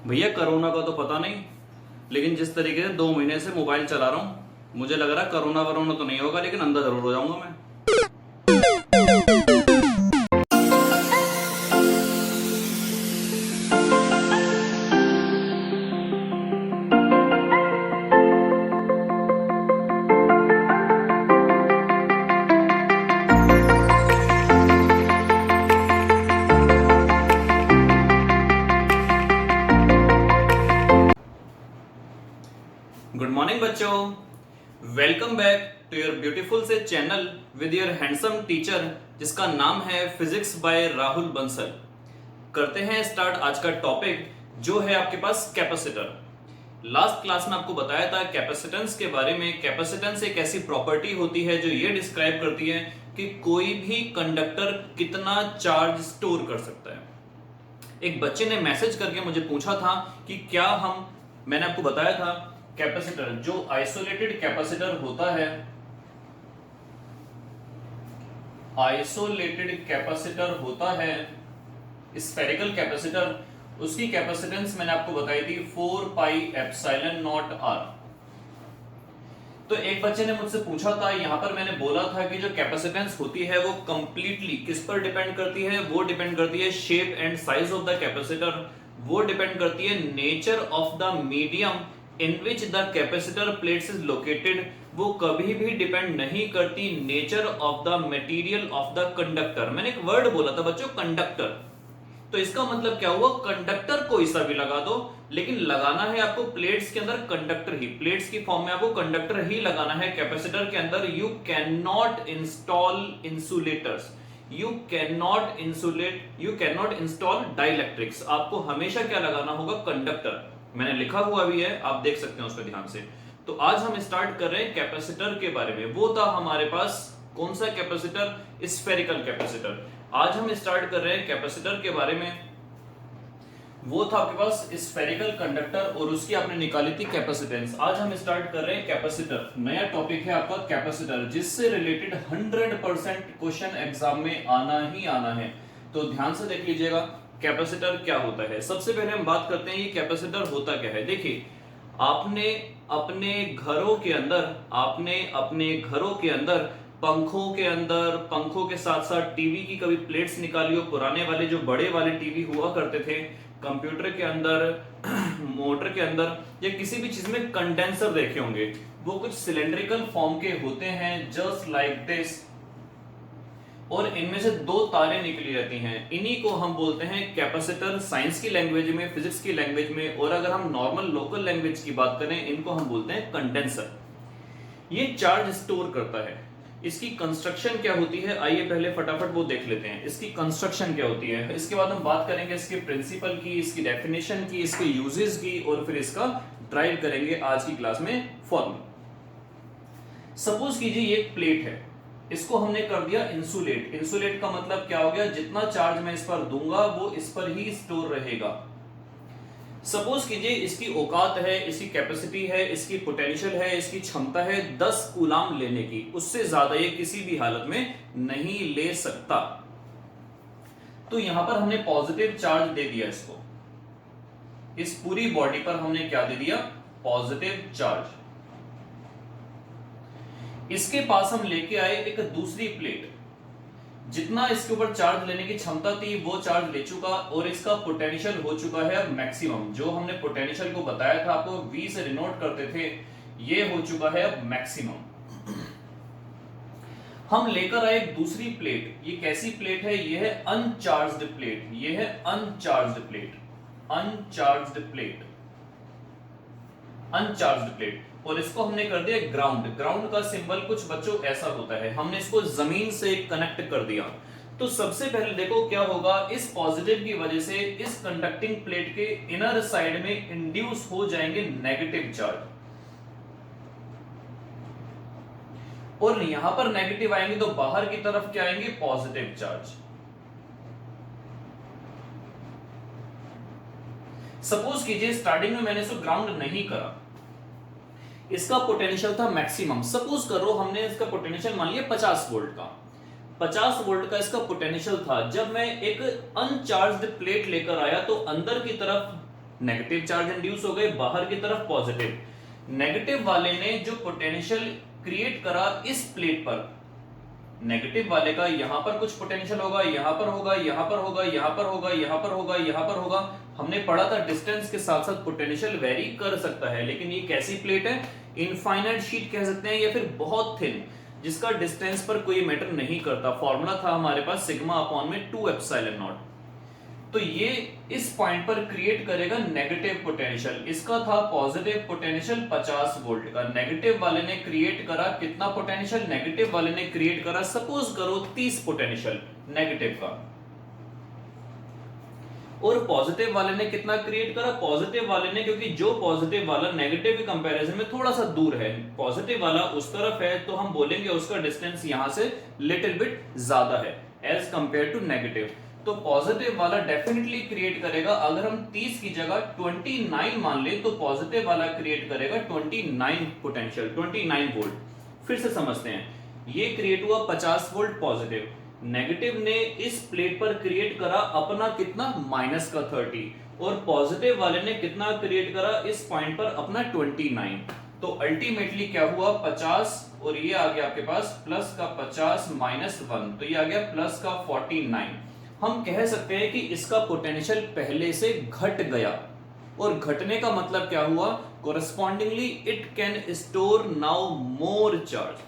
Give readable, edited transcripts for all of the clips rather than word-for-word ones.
भैया कोरोना का तो पता नहीं, लेकिन जिस तरीके से 2 महीने से मोबाइल चला रहा हूँ मुझे लग रहा है कोरोना वरोना तो नहीं होगा, लेकिन अंदर जरूर हो जाऊंगा मैं। गुड मॉर्निंग बच्चों, welcome back to your beautiful से channel with your handsome teacher जिसका नाम है फिजिक्स बाय राहुल बंसल। करते हैं स्टार्ट आज का टॉपिक जो है आपके पास कैपेसिटर। लास्ट क्लास में आपको बताया था कैपेसिटेंस के बारे में। कैपेसिटेंस एक ऐसी प्रॉपर्टी होती है जो ये डिस्क्राइब करती है कि कोई भी कंडक्टर कितना चार्ज स्टोर कर सकता है। एक बच्चे ने मैसेज करके मुझे पूछा था कि क्या मैंने आपको बताया था कैपेसिटर जो आइसोलेटेड कैपेसिटर होता है, आइसोलेटेड कैपेसिटर होता है स्फेरिकल कैपेसिटर, उसकी कैपेसिटेंस मैंने आपको बताई थी 4 पाई एप्सिलॉन नॉट आर। तो एक बच्चे ने मुझसे पूछा था, यहां पर मैंने बोला था कि जो कैपेसिटेंस होती है वो कंप्लीटली किस पर डिपेंड करती है? वो डिपेंड करती है shape and size of the capacitor, वो डिपेंड करती है nature of the medium in which the capacitor plates is located, वो कभी भी डिपेंड नहीं करती nature of the material of the conductor. मैंने एक वर्ड बोला था बच्चों, कंडक्टर। तो इसका मतलब क्या हुआ? कंडक्टर कोई सा भी लगा दो, लेकिन लगाना है आपको प्लेट्स के अंदर कंडक्टर ही, प्लेट्स की फॉर्म में आपको कंडक्टर ही लगाना है कैपेसिटर के अंदर। You can not install insulators, you can not install dielectrics. आपको हमेशा क्या लगाना होगा? कंडक्टर। मैंने लिखा हुआ भी है, आप देख सकते हैं उस पर ध्यान से। तो आज हम स्टार्ट कर रहे हैं कैपेसिटर के बारे में। वो था हमारे पास कौन सा कैपेसिटर? Spherical capacitor. आज हम स्टार्ट कर रहे हैं कैपेसिटर के बारे में। वो था आपके पास स्फेरिकल कंडक्टर और उसकी आपने निकाली थी कैपेसिटेंस। आज हम स्टार्ट कर रहे हैं कैपेसिटर। नया टॉपिक है आपका कैपेसिटर, जिससे रिलेटेड 100% क्वेश्चन एग्जाम में आना ही आना है। तो ध्यान से देख लीजिएगा कैपेसिटर क्या होता है। सबसे पहले हम बात करते हैं ये कैपेसिटर होता क्या है। देखिए, आपने अपने घरों के अंदर पंखों के साथ साथ टीवी की कभी प्लेट्स निकाली हो, पुराने वाले जो बड़े वाले टीवी हुआ करते थे, कंप्यूटर के अंदर मोटर के अंदर या किसी भी चीज में कंडेंसर देखे होंगे। वो कुछ सिलेंड्रिकल फॉर्म के होते हैं जस्ट लाइक दिस, और इनमें से 2 तारें निकली रहती हैं। इन्हीं को हम बोलते हैं कैपेसिटर, साइंस की लैंग्वेज में, फिजिक्स की लैंग्वेज में। और अगर हम नॉर्मल लोकल लैंग्वेज की बात करें, इनको हम बोलते हैं कंडेंसर। ये चार्ज स्टोर करता है। इसकी कंस्ट्रक्शन क्या होती है, आइए पहले फटाफट वो देख लेते हैं। इसकी कंस्ट्रक्शन क्या होती है, इसके बाद हम बात करेंगे इसके प्रिंसिपल की, इसकी डेफिनेशन की, इसके यूजेस की, और फिर इसका ड्राइव करेंगे आज की क्लास में फॉर्मूला। सपोज कीजिए ये एक प्लेट है, इसको हमने कर दिया इंसुलेट। इंसुलेट का मतलब क्या हो गया? जितना चार्ज मैं इस पर दूंगा वो इस पर ही स्टोर रहेगा। सपोज कीजिए इसकी औकात है, इसकी कैपेसिटी है, इसकी पोटेंशियल है, इसकी क्षमता है 10 कूलाम लेने की। उससे ज्यादा ये किसी भी हालत में नहीं ले सकता। तो यहां पर हमने पॉजिटिव चार्ज दे दिया इसको, इस पूरी बॉडी पर हमने क्या दे दिया? Positive charge. इसके पास हम लेके आए एक दूसरी प्लेट, जितना इसके ऊपर चार्ज लेने की क्षमता थी वो चार्ज ले चुका, और इसका पोटेंशियल हो चुका है अब मैक्सिमम। जो हमने पोटेंशियल को बताया था आपको, V से डिनोट करते थे, ये हो चुका है अब मैक्सिमम। हम लेकर आए एक दूसरी प्लेट। ये कैसी प्लेट है? ये है अनचार्ज्ड प्लेट। ये है uncharged plate, uncharged plate, uncharged plate. और इसको हमने कर दिया ग्राउंड। ग्राउंड का सिंबल कुछ बच्चों ऐसा होता है, हमने इसको जमीन से कनेक्ट कर दिया। तो सबसे पहले देखो क्या होगा, इस पॉजिटिव की वजह से इस कंडक्टिंग प्लेट के इनर साइड में इंड्यूस हो जाएंगे नेगेटिव चार्ज, और यहां पर नेगेटिव आएंगे तो बाहर की तरफ क्या आएंगे? Positive charge. सपोज कीजिए स्टार्टिंग में मैंने इसको ग्राउंड नहीं करा, इसका पोटेंशियल था मैक्सिमम। सपोज करो हमने इसका पोटेंशियल मान लिया 50 वोल्ट का, 50 वोल्ट का इसका पोटेंशियल था। जब मैं एक अनचार्ज्ड प्लेट लेकर आया तो अंदर की तरफ नेगेटिव चार्ज इंड्यूस हो गए, बाहर की तरफ पॉजिटिव। नेगेटिव वाले ने जो पोटेंशियल क्रिएट करा इस प्लेट पर, नेगेटिव वाले का यहां पर कुछ पोटेंशियल होगा, यहां पर होगा, यहां पर होगा, यहां पर होगा, यहां पर होगा, यहां पर होगा। हमने पढ़ा था डिस्टेंस के साथ साथ पोटेंशियल वेरी कर सकता है, लेकिन ये कैसी प्लेट है? इनफाइनाइट शीट कह सकते हैं, या फिर बहुत थिन, जिसका डिस्टेंस पर कोई मैटर नहीं करता। फॉर्मूला था हमारे पास सिग्मा अपॉन में 2 एप्सिलॉन नॉट। तो ये इस पॉइंट पर क्रिएट करेगा नेगेटिव पोटेंशियल। इसका था पॉजिटिव पोटेंशियल 50 वोल्ट का, नेगेटिव वाले ने क्रिएट करा कितना पोटेंशियल? नेगेटिव वाले ने क्रिएट करा सपोज करो 30 पोटेंशियल नेगेटिव का। और पॉजिटिव वाले ने कितना क्रिएट करा? पॉजिटिव वाले ने, क्योंकि जो पॉजिटिव वाला नेगेटिव के कंपैरिजन में थोड़ा सा दूर है, पॉजिटिव वाला उस तरफ है, तो हम बोलेंगे उसका डिस्टेंस यहां से लिटिल बिट ज्यादा है एज कंपेयर टू नेगेटिव। तो पॉजिटिव वाला डेफिनेटली क्रिएट करेगा, अगर हम 30 की जगह 29 मान ले तो पॉजिटिव वाला क्रिएट करेगा 29 पोटेंशियल, 29 वोल्ट। फिर से समझते हैं, ये क्रिएट हुआ 50 वोल्ट पॉजिटिव, नेगेटिव ने इस प्लेट पर क्रिएट करा अपना कितना? माइनस का 30, और पॉजिटिव वाले ने कितना क्रिएट करा इस पॉइंट पर? अपना 29। तो अल्टीमेटली क्या हुआ? 50 और ये आ गया आपके पास प्लस का 50 माइनस 1, तो ये आ गया प्लस का 49। हम कह सकते हैं कि इसका पोटेंशियल पहले से घट गया, और घटने का मतलब क्या हुआ? Correspondingly it can store now more charge.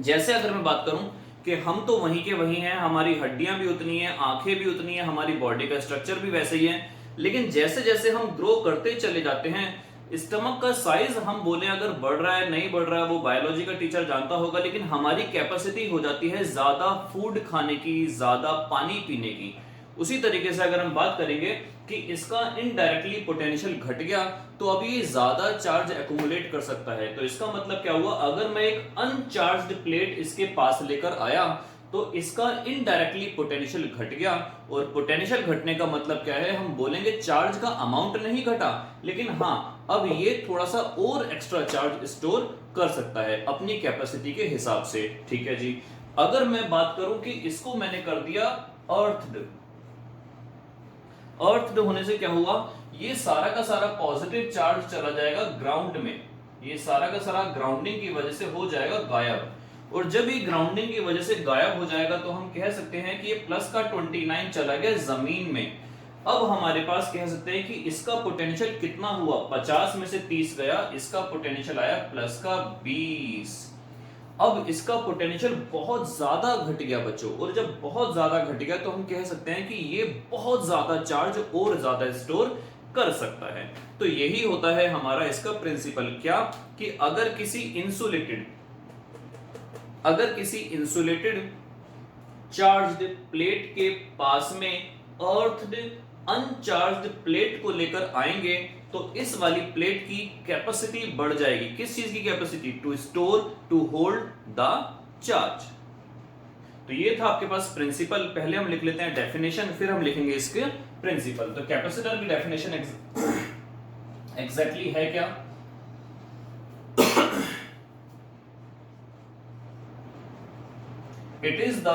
जैसे अगर मैं बात करूं कि हम तो वहीं के वहीं हैं, हमारी हड्डियां भी उतनी हैं, आंखें भी उतनी हैं, हमारी बॉडी का स्ट्रक्चर भी वैसे ही है, लेकिन जैसे जैसे हम ग्रो करते चले जाते हैं, स्टमक का साइज हम बोले अगर बढ़ रहा है नहीं बढ़ रहा है वो बायोलॉजी का टीचर जानता होगा, लेकिन हमारी कैपेसिटी हो जाती है ज्यादा फूड खाने की, ज्यादा पानी पीने की। उसी तरीके से अगर हम बात करेंगे कि इसका इनडायरेक्टली पोटेंशियल घट गया, तो अब ये ज्यादा चार्ज एक्यूमुलेट कर सकता है। तो इसका मतलब क्या हुआ? अगर मैं एक अनचार्ज्ड प्लेट इसके पास लेकर आया तो इसका इनडायरेक्टली पोटेंशियल घट गया, और पोटेंशियल घटने का मतलब क्या है? हम बोलेंगे चार्ज का अमाउंट नहीं घटा, लेकिन हाँ अब ये थोड़ा सा और एक्स्ट्रा चार्ज स्टोर कर सकता है अपनी कैपेसिटी के हिसाब से। ठीक है जी। अगर मैं बात करूं कि इसको मैंने कर दिया अर्थड, अर्थड होने से क्या हुआ? ये सारा का सारा पॉजिटिव चार्ज चला जाएगा ग्राउंड में, ये सारा का सारा ग्राउंडिंग की वजह से हो जाएगा गायब, और जब ये ग्राउंडिंग की वजह से गायब हो जाएगा तो हम कह सकते हैं कि ये प्लस का 29 चला गया जमीन में। अब हमारे पास कह सकते हैं कि इसका पोटेंशियल कितना हुआ? 50 में से 30 गया, इसका पोटेंशियल आया प्लस का 20। अब इसका पोटेंशियल बहुत ज्यादा घट गया बच्चों, और जब बहुत ज्यादा घट गया तो हम कह सकते हैं कि ये बहुत ज्यादा चार्ज और ज्यादा स्टोर कर सकता है। तो यही होता है हमारा इसका प्रिंसिपल, क्या कि अगर किसी इंसुलेटेड चार्ज्ड प्लेट के पास में अर्थड अनचार्ज्ड प्लेट को लेकर आएंगे तो इस वाली प्लेट की कैपेसिटी बढ़ जाएगी। किस चीज की capacity? To store, to hold the charge. तो ये था आपके पास प्रिंसिपल। पहले हम लिख लेते हैं डेफिनेशन, फिर हम लिखेंगे इसके प्रिंसिपल। तो कैपेसिटर की डेफिनेशन एग्जैक्टली है क्या? It is the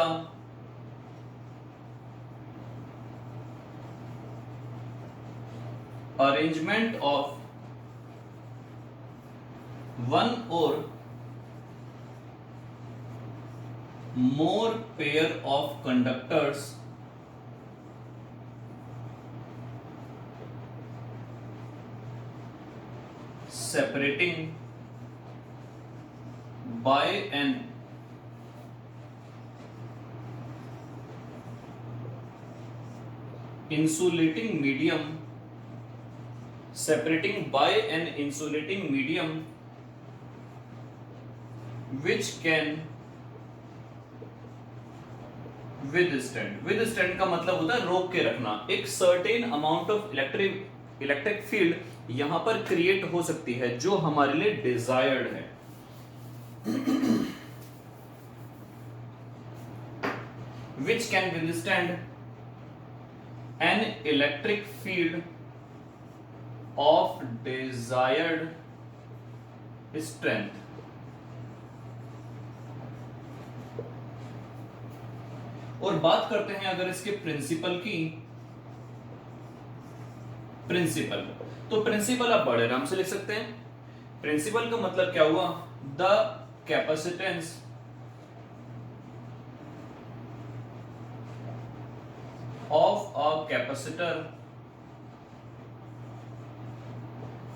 arrangement of one or more pair of conductors separating by an insulating medium, separating by an insulating medium which can withstand का मतलब होता है रोक के रखना। एक certain amount of electric field यहां पर क्रिएट हो सकती है जो हमारे लिए डिजायर्ड है। which can withstand an electric field of desired strength। और बात करते हैं अगर इसके प्रिंसिपल की, प्रिंसिपल। तो प्रिंसिपल आप बड़े आराम से लिख सकते हैं। प्रिंसिपल का मतलब क्या हुआ, the capacitance of a capacitor,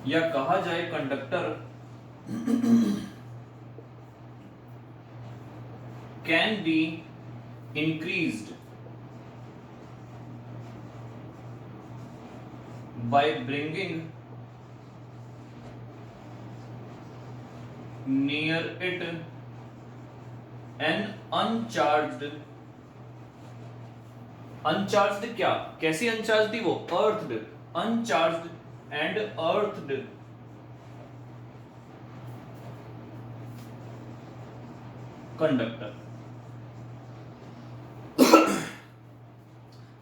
या कहा जाए conductor, can be increased by bringing near it an uncharged क्या, कैसी अनचार्ज थी वो, earthed, uncharged and earthed conductor.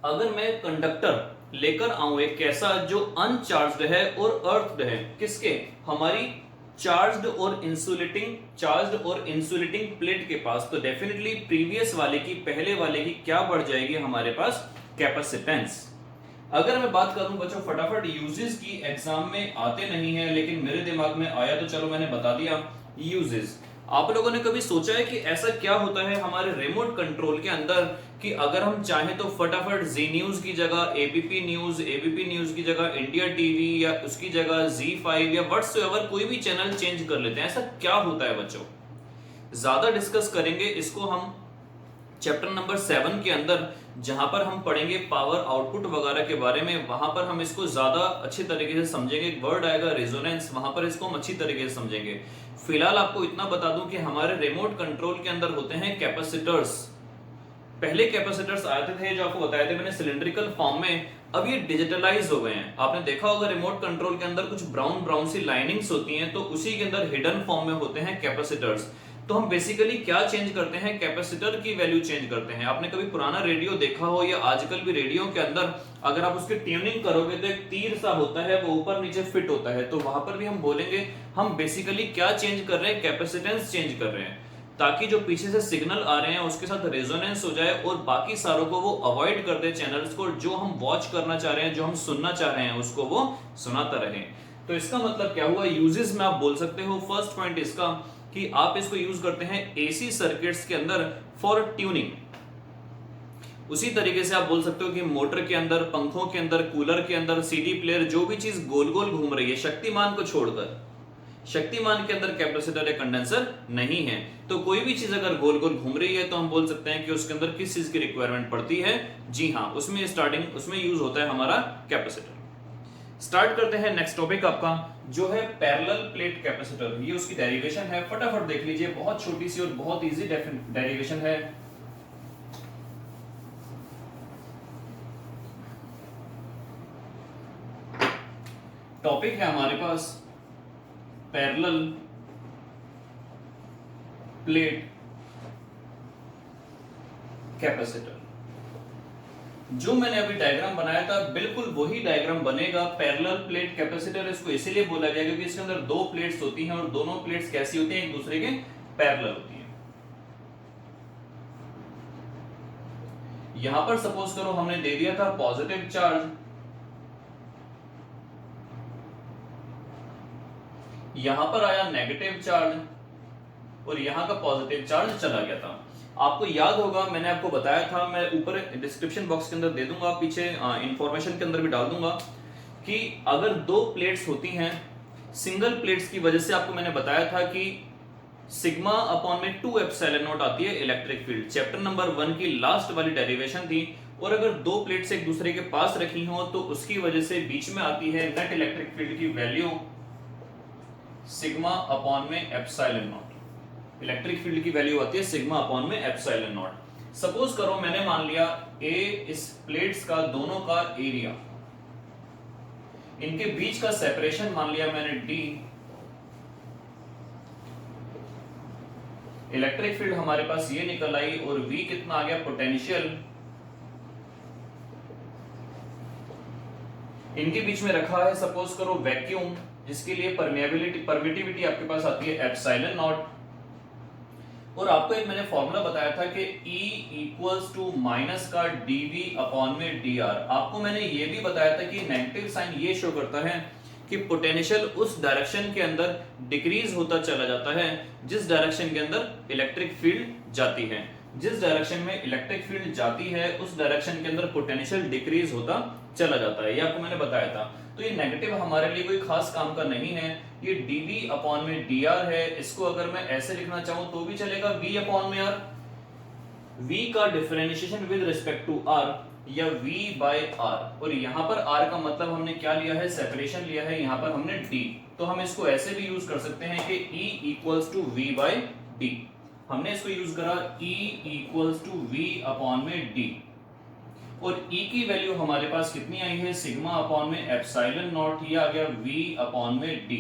अगर मैं कंडक्टर लेकर आऊं एक कैसा जो अनचार्ज्ड है और अर्थड है, किसके, हमारी चार्ज्ड और इंसुलेटिंग प्लेट के पास, तो डेफिनेटली प्रीवियस वाले की, पहले वाले की क्या बढ़ जाएगी हमारे पास, कैपेसिटेंस। अगर मैं बात करूं बच्चों फटाफट यूजेस की, एग्जाम में आते नहीं है लेकिन मेरे दिमाग में आया तो चलो मैंने बता दिया। यूजेस, आप लोगों ने कभी सोचा है कि ऐसा क्या होता है हमारे रिमोट कंट्रोल के अंदर कि अगर हम चाहें तो फटाफट जी न्यूज की जगह एबीपी न्यूज की जगह इंडिया टीवी, या उसकी जगह Z5 या व्हाट्सएवर कोई भी चैनल चेंज कर लेते हैं, ऐसा क्या होता है बच्चों? ज्यादा डिस्कस करेंगे इसको हम चैप्टर नंबर 7 के अंदर, जहां पर हम पढ़ेंगे पावर आउटपुट वगैरह के बारे में। वहां पर हम इसको ज्यादा अच्छे तरीके से समझेंगे। एक वर्ड आएगा रेजोनेंस, वहां पर इसको हम अच्छी तरीके से समझेंगे। फिलहाल आपको इतना बता दूं कि हमारे रिमोट कंट्रोल के अंदर होते हैं कैपेसिटर्स। पहले कैपेसिटर्स आते थे जो आपको बताए थे मैंने सिलिंड्रिकल फॉर्म में, अब ये डिजिटलाइज हो गए हैं। आपने देखा होगा रिमोट कंट्रोल के अंदर कुछ ब्राउन ब्राउन सी लाइनिंग्स होती हैं, तो उसी के अंदर हिडन फॉर्म में होते हैं कैपेसिटर्स। तो हम बेसिकली क्या चेंज करते हैं, कैपेसिटर की वैल्यू चेंज करते हैं। आपने कभी पुराना रेडियो देखा हो या आजकल भी रेडियो के अंदर अगर आप उसकी ट्यूनिंग करोगे तो एक तीर सा होता है, वो ऊपर नीचे फिट होता है, तो वहां पर भी हम बोलेंगे हम बेसिकली क्या चेंज कर रहे हैं, कैपेसिटेंस चेंज कर रहे हैं, ताकि जो पीछे से सिग्नल आ रहे हैं उसके साथ रेजोनेंस हो जाए और बाकी सारों को वो अवॉइड कर दे, चैनल्स को जो हम वॉच करना चाह रहे हैं, जो हम सुनना चाह रहे हैं उसको वो सुनाता रहे। तो इसका मतलब क्या हुआ, यूजेस में आप बोल सकते हो फर्स्ट पॉइंट इसका कि आप इसको यूज करते हैं एसी सर्किट्स के अंदर फॉर ट्यूनिंग। उसी तरीके से आप बोल सकते हो कि मोटर के अंदर, पंखों के अंदर, कूलर के अंदर, सीडी प्लेयर, जो भी चीज गोल गोल घूम रही है, शक्तिमान को छोड़कर, शक्तिमान के अंदर कैपेसिटर या कंडेंसर नहीं है, तो कोई भी चीज अगर गोल गोल घूम रही है तो हम बोल सकते हैं कि उसके अंदर किस चीज की रिक्वायरमेंट पड़ती है। जी हाँ, उसमें यूज होता है हमारा कैपेसिटर। स्टार्ट करते हैं नेक्स्ट टॉपिक आपका जो है पैरेलल प्लेट कैपेसिटर। ये उसकी डेरिवेशन है, फटाफट देख लीजिए, बहुत छोटी सी और बहुत इजी डेरिवेशन है। टॉपिक है हमारे पास पैरेलल प्लेट कैपेसिटर। जो मैंने अभी डायग्राम बनाया था बिल्कुल वही डायग्राम बनेगा। पैरेलल प्लेट कैपेसिटर इसको इसीलिए बोला गया क्योंकि इसके अंदर दो प्लेट्स होती हैं और दोनों प्लेट्स कैसी होती हैं, एक दूसरे के पैरेलल होती हैं। यहां पर सपोज करो हमने दे दिया था पॉजिटिव चार्ज, यहां पर आया नेगेटिव चार्ज और यहां का पॉजिटिव चार्ज चला गया था। आपको याद होगा मैंने आपको बताया था, मैं ऊपर डिस्क्रिप्शन बॉक्स के अंदर दे दूंगा, पीछे इंफॉर्मेशन के अंदर भी डाल दूंगा कि अगर दो प्लेट्स होती हैं, सिंगल प्लेट्स की वजह से आपको मैंने बताया था कि सिग्मा अपॉन में 2 एप्सिलॉन नॉट आती है इलेक्ट्रिक फील्ड। चैप्टर नंबर 1 की लास्ट वाली डेरिवेशन थी। और अगर दो प्लेट्स एक दूसरे के पास रखी हो तो उसकी वजह से बीच में आती है नेट इलेक्ट्रिक फील्ड की वैल्यू सिग्मा अपॉन में एप्सिलॉन नॉट। इलेक्ट्रिक फील्ड की वैल्यू आती है सिग्मा अपॉन में एप्सिलॉन नॉट। सपोज करो मैंने मान लिया ए इस प्लेट्स का दोनों का एरिया, इनके बीच का सेपरेशन मान लिया मैंने डी। इलेक्ट्रिक फील्ड हमारे पास ये निकल आई और वी कितना आ गया, पोटेंशियल। इनके बीच में रखा है सपोज करो वैक्यूम, जिसके लिए परमिटिविटी आपके पास आती है एप्सिलॉन नॉट। और आपको एक मैंने फॉर्मूला बताया था कि E इक्वल्स टू माइनस का dV अपॉन में dr। आपको मैंने ये भी बताया था कि नेगेटिव साइन ये शो करता है कि पोटेंशियल उस डायरेक्शन के अंदर डिक्रीज होता चला जाता है जिस डायरेक्शन के अंदर इलेक्ट्रिक फील्ड जाती है। जिस डायरेक्शन में इलेक्ट्रिक फील्ड जाती है उस डायरेक्शन के अंदर पोटेंशियल डिक्रीज होता चला जाता है, ये आपको मैंने बताया था। तो ये नेगेटिव हमारे लिए कोई खास काम का नहीं है, ये dv अपॉन में dr है। इसको अगर मैं ऐसे लिखना चाहूं तो भी चलेगा, v अपॉन में r, v का differentiation with respect to r या v बाय r, और यहां पर r का मतलब हमने क्या लिया है, सेपरेशन लिया है, यहां पर हमने d। तो हम इसको ऐसे भी यूज कर सकते हैं कि E equals to v by d। हमने इसको यूज करा E equals to v upon में d, और E की वैल्यू हमारे पास कितनी आई है, सिग्मा अपॉन में एप्सिलॉन नॉट, ये आ गया v अपॉन में d।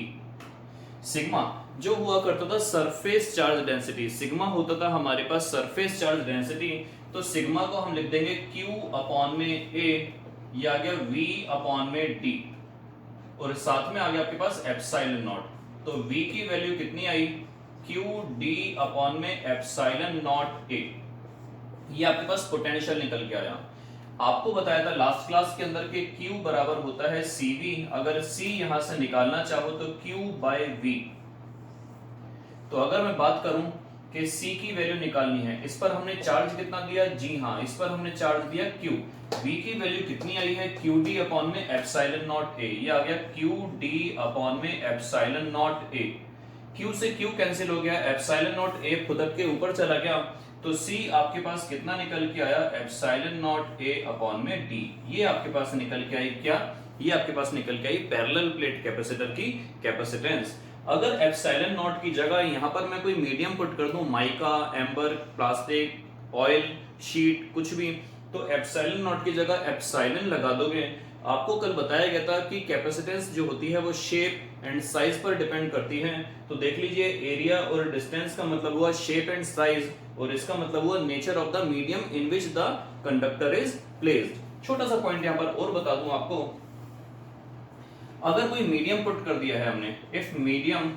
सिग्मा जो हुआ करता था सरफेस चार्ज डेंसिटी, सिग्मा होता था हमारे पास सरफेस चार्ज डेंसिटी, तो सिग्मा को हम लिख देंगे q अपॉन में a, ये आ गया v अपॉन में d, और साथ में आ गया आपके पास एप्सिलॉन नॉट। तो v की वैल्यू कितनी आई, q d अपॉन में एप्सिलॉन नॉट a, ये आपके पास पोटेंशियल निकल के आया। आपको बताया था लास्ट क्लास के अंदर के Q बराबर होता है CV, अगर C यहां से निकालना चाहो तो Q बाय V। तो अगर मैं बात करूं कि C की वैल्यू निकालनी है, इस पर हमने चार्ज कितना दिया, जी हां इस पर हमने चार्ज दिया Q। V की वैल्यू कितनी आई है, QD अपॉन में एप्सिलॉन नॉट A, ये आ गया QD अपॉन में एप्सिलॉन नॉट A। Q से Q कैंसिल हो गया, एप्सिलॉन नॉट A खुदक के ऊपर चला गया, तो C आपके पास कितना निकल के आया, एप्सिलॉन नॉट A अपॉन में D। ये आपके पास निकल के आई क्या, ये आपके पास निकल के आई पैरेलल प्लेट कैपेसिटर की कैपेसिटेंस। अगर एप्सिलॉन नॉट की जगह यहां पर मैं कोई मीडियम पुट कर दूं, mica, amber, plastic, oil, sheet, कुछ भी, तो एप्सिलॉन नॉट की जगह एप्सिलॉन लगा दोगे। आपको कल बताया गया था कि कैपेसिटेंस जो होती है वो शेप एंड साइज पर डिपेंड करती है। तो देख लीजिए एरिया और डिस्टेंस का मतलब हुआ शेप एंड साइज, और इसका मतलब हुआ nature of the medium in which the conductor is placed. छोटा सा पॉइंट यहां पर और बता दूं आपको, अगर कोई मीडियम पुट कर दिया है हमने, if medium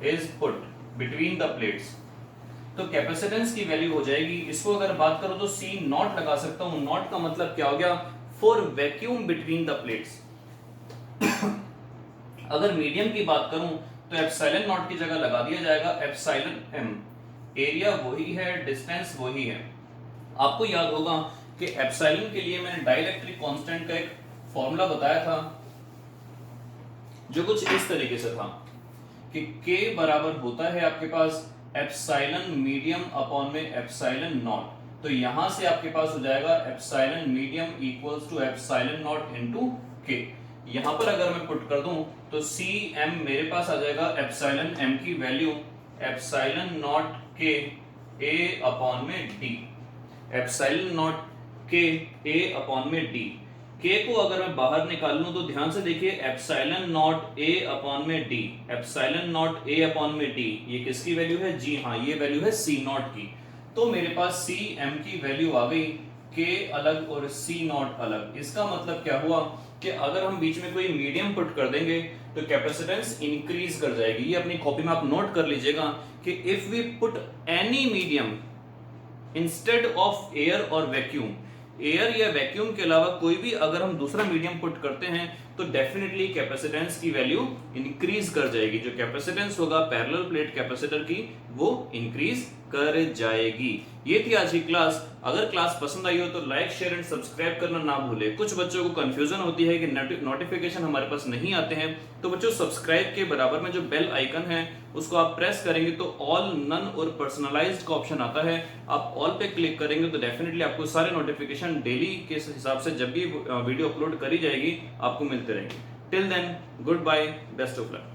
is put between the plates, तो कैपेसिटेंस की वैल्यू हो जाएगी, इसको अगर बात करो तो C नॉट लगा सकता हूं। नॉट का मतलब क्या हो गया, for vacuum between the plates. अगर मीडियम की बात करूं तो एप्सिलॉन नॉट की जगह लगा दिया जाएगा एप्सिलॉन m। एरिया वही है, डिस्टेंस वही है। आपको याद होगा कि एप्सिलॉन के लिए मैंने डाइलेक्ट्रिक कांस्टेंट का एक फॉर्मूला बताया था जो कुछ इस तरीके से था कि K बराबर होता है आपके पास एप्सिलॉन मीडियम अपॉन में एप्सिलॉन नॉट। तो यहां से आपके पास हो जाएगा epsilon medium equals to epsilon naught into K। यहां पर अगर मैं पुट कर दूं तो Cm मेरे पास आ जाएगा एप्सिलॉन m की value epsilon not K A upon में D, epsilon not K A upon में D। K को अगर मैं बाहर निकाल लूं तो ध्यान से देखिए, एप्सिलॉन नॉट A अपॉन में D, epsilon not A upon में D, ये किसकी वैल्यू है, जी हाँ ये वैल्यू है C नॉट की। तो मेरे पास Cm की वैल्यू आ गई, K अलग और C नॉट अलग। इसका मतलब क्या हुआ कि अगर हम बीच में कोई मीडियम पुट कर देंगे तो कैपेसिटेंस इंक्रीज कर जाएगी। ये अपनी कॉपी में आप नोट कर लीजिएगा कि if we put any medium instead of air और वैक्यूम, एयर या वैक्यूम के अलावा कोई भी अगर हम दूसरा मीडियम पुट करते हैं तो डेफिनेटली कैपेसिटेंस की वैल्यू इंक्रीज कर जाएगी। जो कैपेसिटेंस होगा पैरेलल प्लेट कैपेसिटर की वो इंक्रीज कर जाएगी। ये थी आज की क्लास। अगर क्लास पसंद आई हो तो लाइक, शेयर एंड सब्सक्राइब करना ना भूले। कुछ बच्चों को कंफ्यूजन होती है कि नोटिफिकेशन हमारे पास नहीं आते हैं, तो बच्चों सब्सक्राइब के बराबर में जो बेल आइकन है उसको आप प्रेस करेंगे तो ऑल, नन और पर्सनलाइज्ड का ऑप्शन आता है। आप ऑल पे क्लिक करेंगे तो डेफिनेटली आपको सारे नोटिफिकेशन डेली के हिसाब से जब भी वीडियो अपलोड करी जाएगी आपको मिलते रहेंगे। Till then, good bye, best of luck.